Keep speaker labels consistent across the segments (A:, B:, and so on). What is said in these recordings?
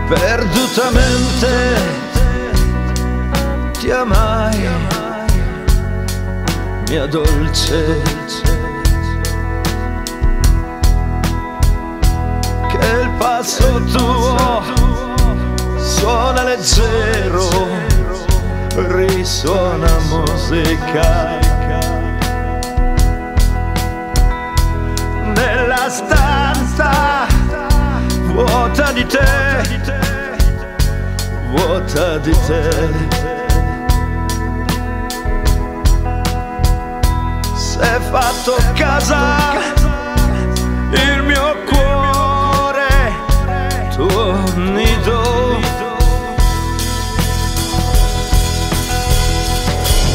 A: Perdutamente ti amai, mia dolce, che il passo tuo suona leggero, risuona musica nella stanza vuota di te, vuota di te. S'è fatto casa il mio cuore, tuo nido,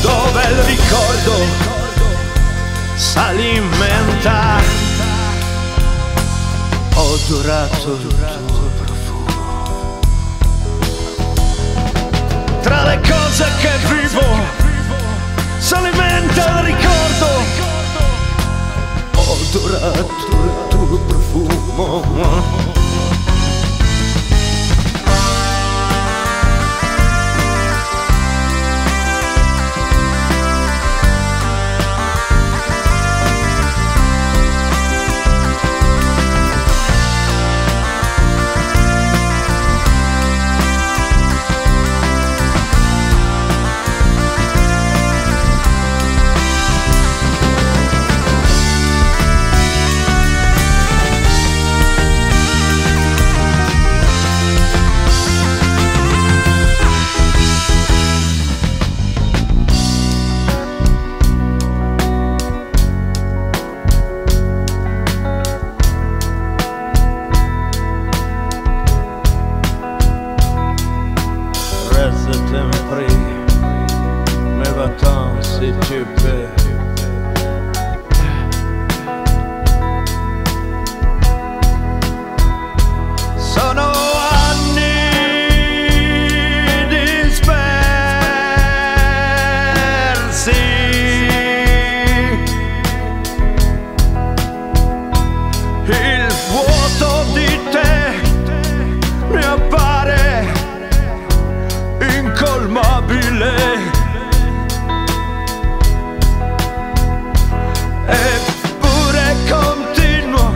A: dove il ricordo s'alimenta, ho adorato il tuo profumo. Tra le cose che vivo s'alimenta il ricordo, ho adorato il tuo profumo. Mais va-t'en si tu peux. Sono anni dispersi, il vuoto di te mi appare incolmabile, eppure continuo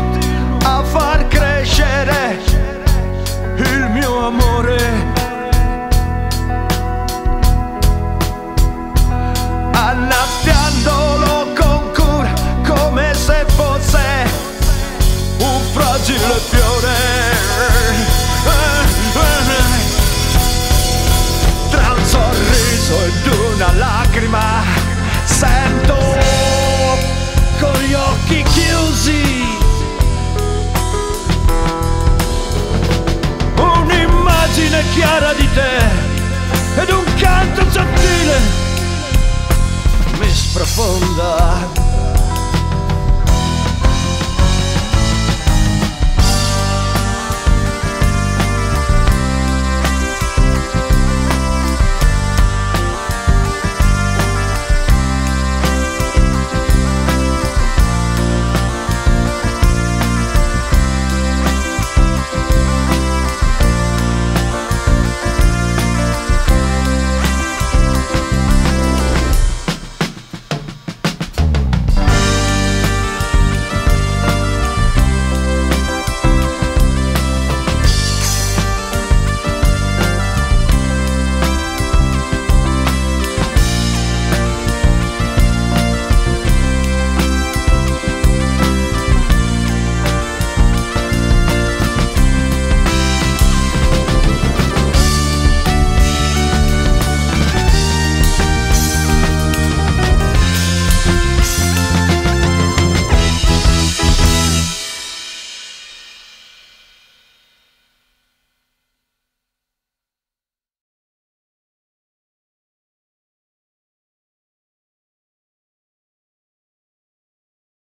A: a far crescere il mio amore, annaffiandolo con cura come se fosse un fragile fiore. Tra un sorriso ed una lacrima sento con gli occhi chiusi un'immagine chiara di te ed un canto sottile mi sprofonda.